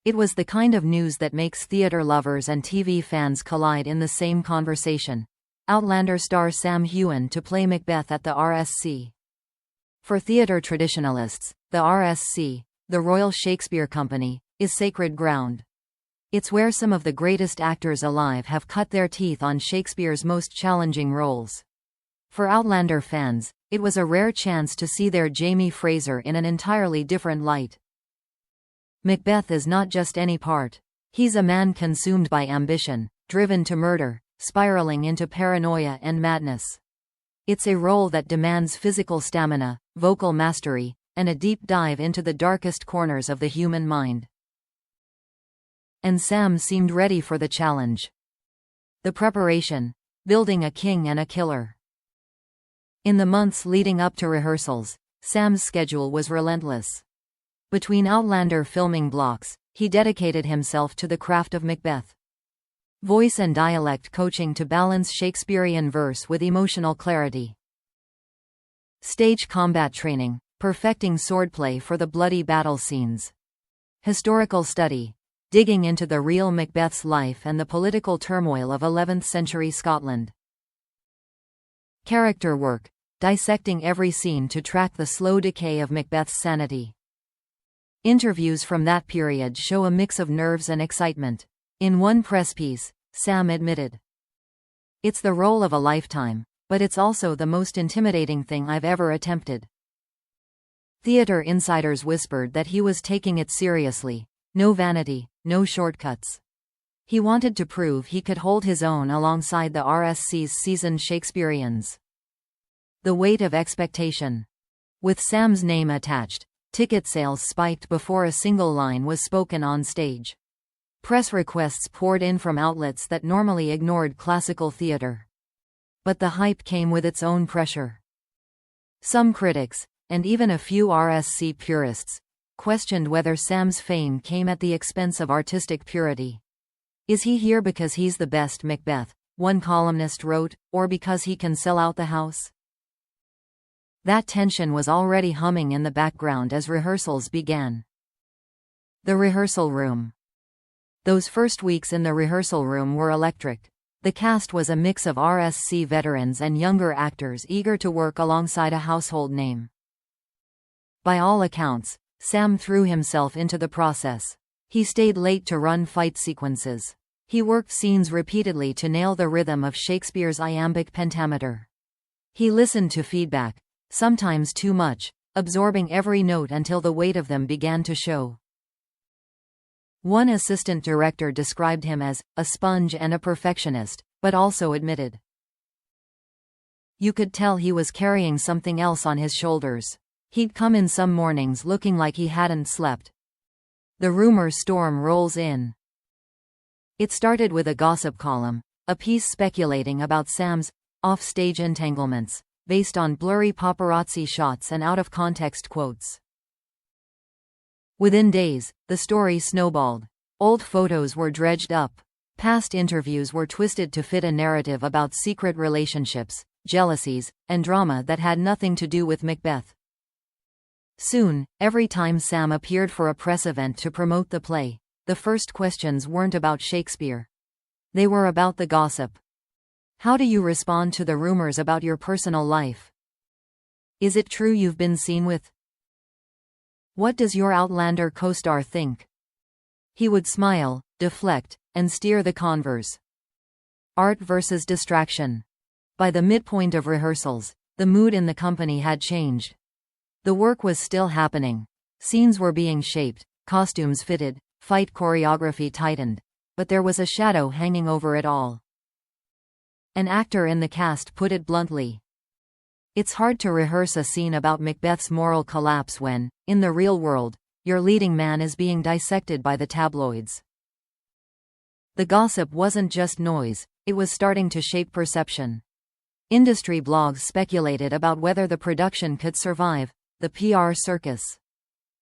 It was the kind of news that makes theater lovers and TV fans collide in the same conversation. Outlander star Sam Heughan to play Macbeth at the RSC. For theater traditionalists, the RSC, the Royal Shakespeare Company, is sacred ground. It's where some of the greatest actors alive have cut their teeth on Shakespeare's most challenging roles. For Outlander fans, it was a rare chance to see their Jamie Fraser in an entirely different light. Macbeth is not just any part. He's a man consumed by ambition, driven to murder, spiraling into paranoia and madness. It's a role that demands physical stamina, vocal mastery, and a deep dive into the darkest corners of the human mind. And Sam seemed ready for the challenge. The preparation: building a king and a killer. In the months leading up to rehearsals, Sam's schedule was relentless. Between Outlander filming blocks, he dedicated himself to the craft of Macbeth. Voice and dialect coaching to balance Shakespearean verse with emotional clarity. Stage combat training, perfecting swordplay for the bloody battle scenes. Historical study, digging into the real Macbeth's life and the political turmoil of 11th century Scotland. Character work, dissecting every scene to track the slow decay of Macbeth's sanity. Interviews from that period show a mix of nerves and excitement. In one press piece, Sam admitted, "It's the role of a lifetime, but it's also the most intimidating thing I've ever attempted." Theater insiders whispered that he was taking it seriously. No vanity, no shortcuts. He wanted to prove he could hold his own alongside the RSC's seasoned Shakespeareans. The weight of expectation. With Sam's name attached, ticket sales spiked before a single line was spoken on stage. Press requests poured in from outlets that normally ignored classical theater. But the hype came with its own pressure. Some critics, and even a few RSC purists, questioned whether Sam's fame came at the expense of artistic purity. "Is he here because he's the best Macbeth," one columnist wrote, "or because he can sell out the house?" That tension was already humming in the background as rehearsals began. The rehearsal room. Those first weeks in the rehearsal room were electric. The cast was a mix of RSC veterans and younger actors eager to work alongside a household name. By all accounts, Sam threw himself into the process. He stayed late to run fight sequences. He worked scenes repeatedly to nail the rhythm of Shakespeare's iambic pentameter. He listened to feedback, sometimes too much, absorbing every note until the weight of them began to show. One assistant director described him as a sponge and a perfectionist, but also admitted, "You could tell he was carrying something else on his shoulders. He'd come in some mornings looking like he hadn't slept." The rumor storm rolls in. It started with a gossip column, a piece speculating about Sam's off-stage entanglements, based on blurry paparazzi shots and out-of-context quotes. Within days, the story snowballed. Old photos were dredged up. Past interviews were twisted to fit a narrative about secret relationships, jealousies, and drama that had nothing to do with Macbeth. Soon, every time Sam appeared for a press event to promote the play, the first questions weren't about Shakespeare. They were about the gossip. How do you respond to the rumors about your personal life? Is it true you've been seen with? What does your Outlander co-star think? He would smile, deflect, and steer the converse. Art versus distraction. By the midpoint of rehearsals, the mood in the company had changed. The work was still happening. Scenes were being shaped, costumes fitted, fight choreography tightened, but there was a shadow hanging over it all. An actor in the cast put it bluntly, "It's hard to rehearse a scene about Macbeth's moral collapse when, in the real world, your leading man is being dissected by the tabloids." The gossip wasn't just noise, it was starting to shape perception. Industry blogs speculated about whether the production could survive the PR circus.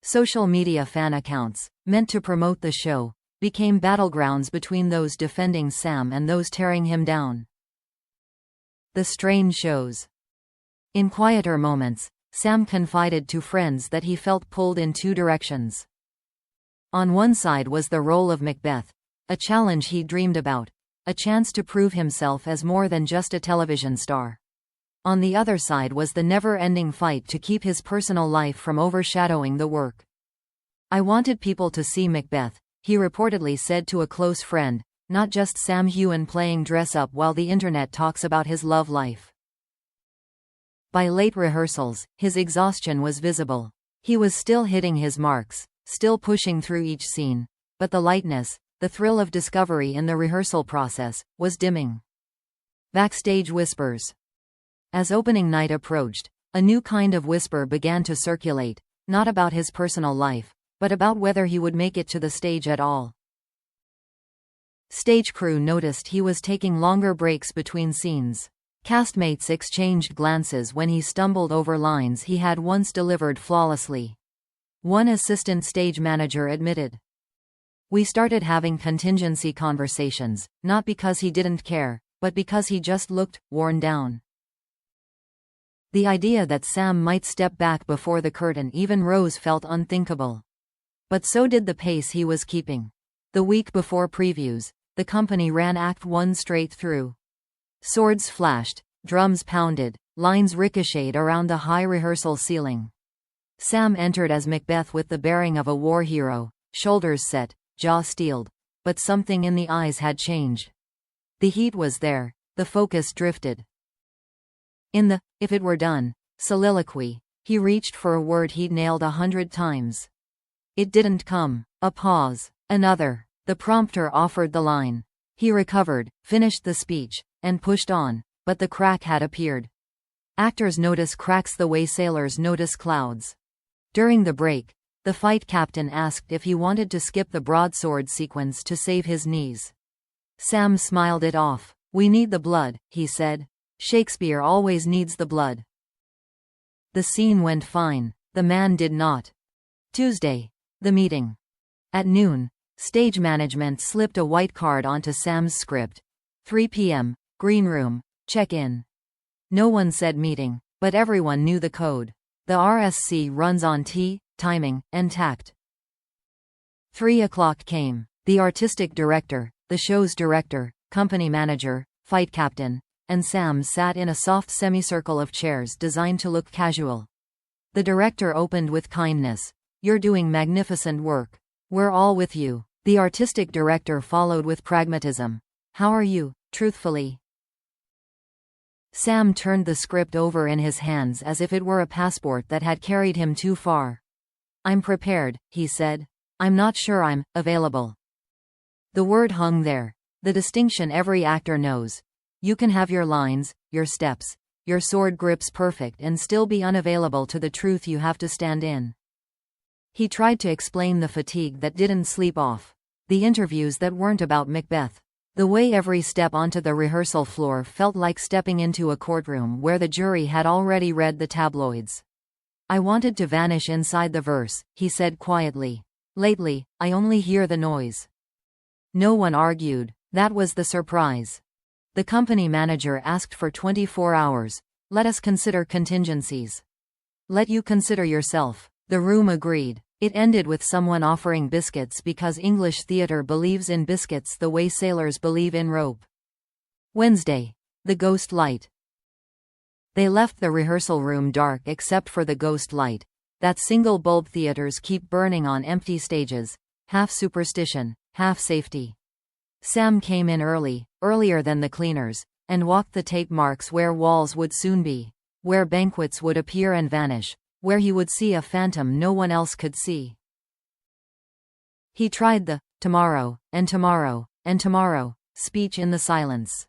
Social media fan accounts, meant to promote the show, became battlegrounds between those defending Sam and those tearing him down. The strain shows. In quieter moments, Sam confided to friends that he felt pulled in two directions. On one side was the role of Macbeth, a challenge he dreamed about, a chance to prove himself as more than just a television star. On the other side was the never-ending fight to keep his personal life from overshadowing the work. "I wanted people to see Macbeth," he reportedly said to a close friend, "not just Sam Heughan playing dress-up while the internet talks about his love life." By late rehearsals, his exhaustion was visible. He was still hitting his marks, still pushing through each scene, but the lightness, the thrill of discovery in the rehearsal process, was dimming. Backstage whispers. As opening night approached, a new kind of whisper began to circulate, not about his personal life, but about whether he would make it to the stage at all. Stage crew noticed he was taking longer breaks between scenes. Castmates exchanged glances when he stumbled over lines he had once delivered flawlessly. One assistant stage manager admitted, "We started having contingency conversations, not because he didn't care, but because he just looked worn down." The idea that Sam might step back before the curtain even Rose felt unthinkable. But so did the pace he was keeping. The week before previews, the company ran Act 1 straight through. Swords flashed, drums pounded, lines ricocheted around the high rehearsal ceiling. Sam entered as Macbeth with the bearing of a war hero, shoulders set, jaw steeled, but something in the eyes had changed. The heat was there, the focus drifted. In the "if it were done" soliloquy, he reached for a word he'd nailed 100 times. It didn't come. A pause. Another. The prompter offered the line. He recovered, finished the speech, and pushed on, but the crack had appeared. Actors notice cracks the way sailors notice clouds. During the break, the fight captain asked if he wanted to skip the broadsword sequence to save his knees. Sam smiled it off. "We need the blood," he said. "Shakespeare always needs the blood." The scene went fine. The man did not. Tuesday. The meeting. At noon, stage management slipped a white card onto Sam's script. 3 p.m., green room, check-in. No one said meeting, but everyone knew the code. The RSC runs on timing, and tact. 3 o'clock came. The artistic director, the show's director, company manager, fight captain, and Sam sat in a soft semicircle of chairs designed to look casual. The director opened with kindness. "You're doing magnificent work. We're all with you." The artistic director followed with pragmatism. "How are you, truthfully?" Sam turned the script over in his hands as if it were a passport that had carried him too far. "I'm prepared," he said. "I'm not sure I'm available." The word hung there, the distinction every actor knows. You can have your lines, your steps, your sword grips perfect and still be unavailable to the truth you have to stand in. He tried to explain the fatigue that didn't sleep off. The interviews that weren't about Macbeth. The way every step onto the rehearsal floor felt like stepping into a courtroom where the jury had already read the tabloids. "I wanted to vanish inside the verse," he said quietly. "Lately, I only hear the noise." No one argued. That was the surprise. The company manager asked for 24 hours. "Let us consider contingencies." "Let you consider yourself." The room agreed. It ended with someone offering biscuits because English theatre believes in biscuits the way sailors believe in rope. Wednesday. The ghost light. They left the rehearsal room dark except for the ghost light. That single bulb theaters keep burning on empty stages. Half superstition, half safety. Sam came in early, earlier than the cleaners, and walked the tape marks where walls would soon be, where banquets would appear and vanish, where he would see a phantom no one else could see. He tried the tomorrow, and tomorrow, and tomorrow speech in the silence.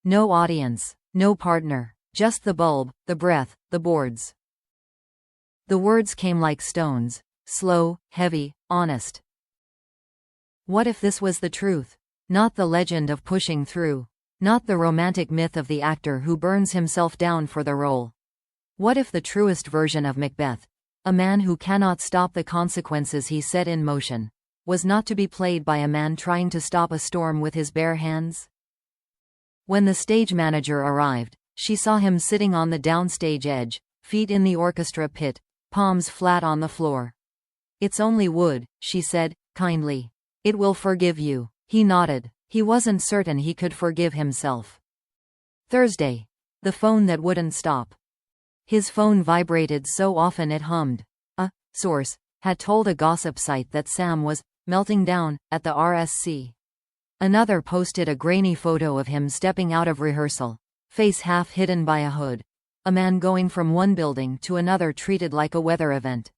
No audience, no partner, just the bulb, the breath, the boards. The words came like stones, slow, heavy, honest. What if this was the truth? Not the legend of pushing through. Not the romantic myth of the actor who burns himself down for the role. What if the truest version of Macbeth, a man who cannot stop the consequences he set in motion, was not to be played by a man trying to stop a storm with his bare hands? When the stage manager arrived, she saw him sitting on the downstage edge, feet in the orchestra pit, palms flat on the floor. "It's only wood," she said, kindly. It will forgive you. He nodded. He wasn't certain he could forgive himself. Thursday. The phone that wouldn't stop. His phone vibrated so often it hummed. A source had told a gossip site that Sam was melting down at the RSC. Another posted a grainy photo of him stepping out of rehearsal, face half hidden by a hood. A man going from one building to another treated like a weather event.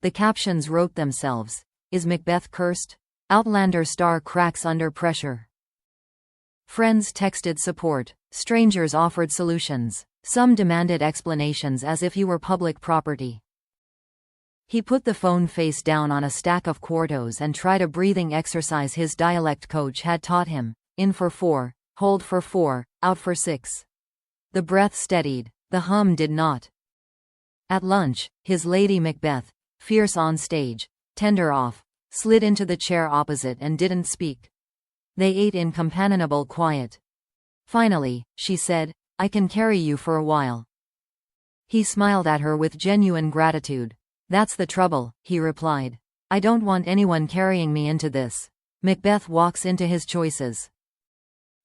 The captions wrote themselves. Is Macbeth cursed? Outlander star cracks under pressure. Friends texted support. Strangers offered solutions. Some demanded explanations as if he were public property. He put the phone face down on a stack of quartos and tried a breathing exercise his dialect coach had taught him. In for 4, hold for 4, out for 6. The breath steadied. The hum did not. At lunch, his Lady Macbeth, fierce on stage, tender off, slid into the chair opposite and didn't speak. They ate in companionable quiet. Finally, she said, I can carry you for a while. He smiled at her with genuine gratitude. That's the trouble, he replied. I don't want anyone carrying me into this. Macbeth walks into his choices.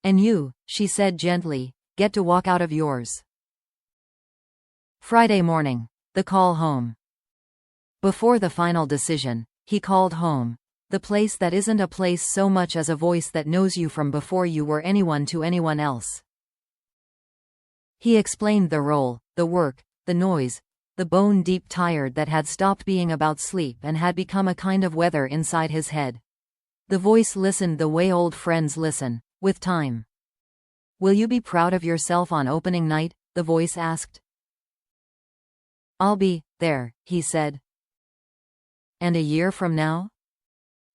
And you, she said gently, get to walk out of yours. Friday morning. The call home. Before the final decision, he called home. The place that isn't a place so much as a voice that knows you from before you were anyone to anyone else. He explained the role, the work, the noise, the bone-deep tired that had stopped being about sleep and had become a kind of weather inside his head. The voice listened the way old friends listen, with time. Will you be proud of yourself on opening night? The voice asked. I'll be there, he said. And a year from now?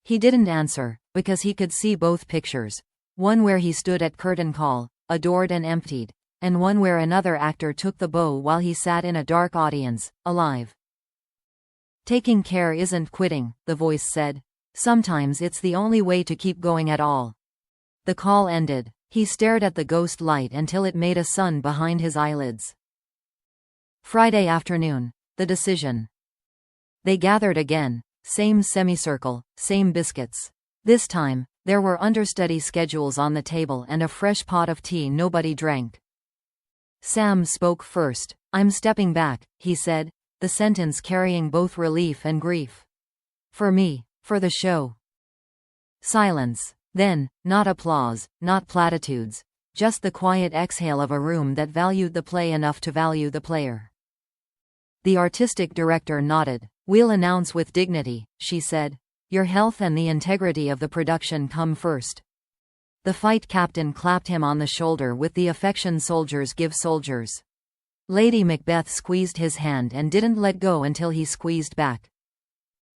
He didn't answer, because he could see both pictures. One where he stood at curtain call, adored and emptied, and one where another actor took the bow while he sat in a dark audience, alive. Taking care isn't quitting, the voice said. Sometimes it's the only way to keep going at all. The call ended. He stared at the ghost light until it made a sun behind his eyelids. Friday afternoon. The decision. They gathered again. Same semicircle, same biscuits. This time, there were understudy schedules on the table and a fresh pot of tea nobody drank. Sam spoke first. I'm stepping back, he said, the sentence carrying both relief and grief. For me, for the show. Silence. Then, not applause, not platitudes. Just the quiet exhale of a room that valued the play enough to value the player. The artistic director nodded. We'll announce with dignity, she said. Your health and the integrity of the production come first. The fight captain clapped him on the shoulder with the affection soldiers give soldiers. Lady Macbeth squeezed his hand and didn't let go until he squeezed back.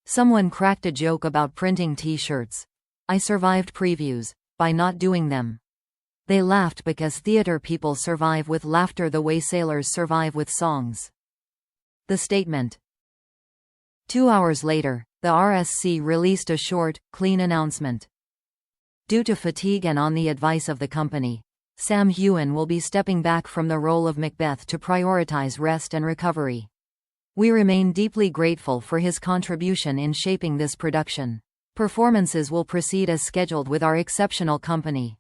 Someone cracked a joke about printing T-shirts. I survived previews by not doing them. They laughed because theater people survive with laughter the way sailors survive with songs. The statement. 2 hours later, the RSC released a short, clean announcement. Due to fatigue and on the advice of the company, Sam Heughan will be stepping back from the role of Macbeth to prioritize rest and recovery. We remain deeply grateful for his contribution in shaping this production. Performances will proceed as scheduled with our exceptional company.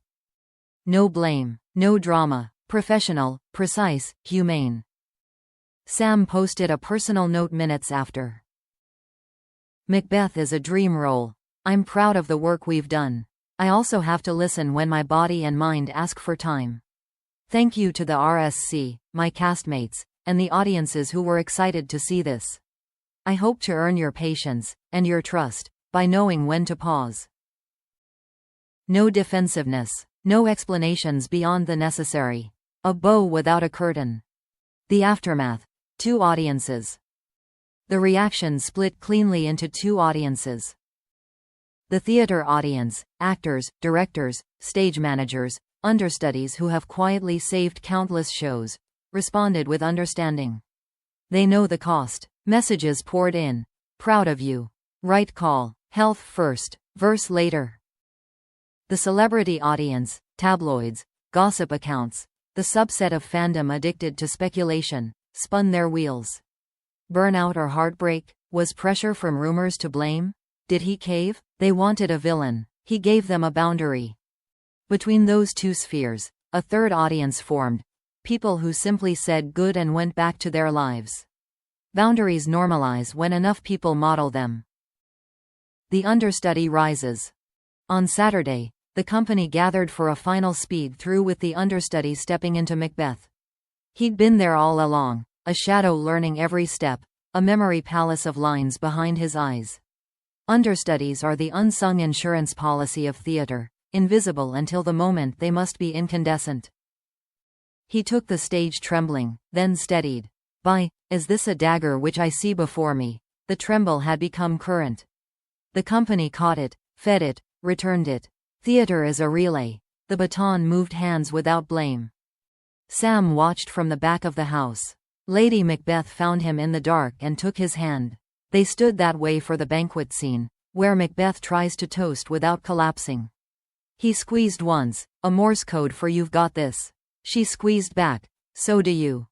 No blame, no drama, professional, precise, humane. Sam posted a personal note minutes after. Macbeth is a dream role. I'm proud of the work we've done. I also have to listen when my body and mind ask for time. Thank you to the RSC, my castmates, and the audiences who were excited to see this. I hope to earn your patience, and your trust, by knowing when to pause. No defensiveness, no explanations beyond the necessary. A bow without a curtain. The aftermath. 2 audiences. The reaction split cleanly into 2 audiences. The theater audience, actors, directors, stage managers, understudies who have quietly saved countless shows, responded with understanding. They know the cost. Messages poured in. Proud of you. Right call. Health first, verse later. The celebrity audience, tabloids, gossip accounts, the subset of fandom addicted to speculation, spun their wheels. Burnout or heartbreak? Was pressure from rumors to blame? Did he cave? They wanted a villain. He gave them a boundary. Between those two spheres, a third audience formed. People who simply said good and went back to their lives. Boundaries normalize when enough people model them. The understudy rises. On Saturday, the company gathered for a final speed through with the understudy stepping into Macbeth. He'd been there all along, a shadow learning every step, a memory palace of lines behind his eyes. Understudies are the unsung insurance policy of theater, invisible until the moment they must be incandescent. He took the stage trembling, then steadied. Is this a dagger which I see before me? The tremble had become current. The company caught it, fed it, returned it. Theater is a relay. The baton moved hands without blame. Sam watched from the back of the house. Lady Macbeth found him in the dark and took his hand. They stood that way for the banquet scene, where Macbeth tries to toast without collapsing. He squeezed once, a Morse code for "you've got this." She squeezed back, "so do you."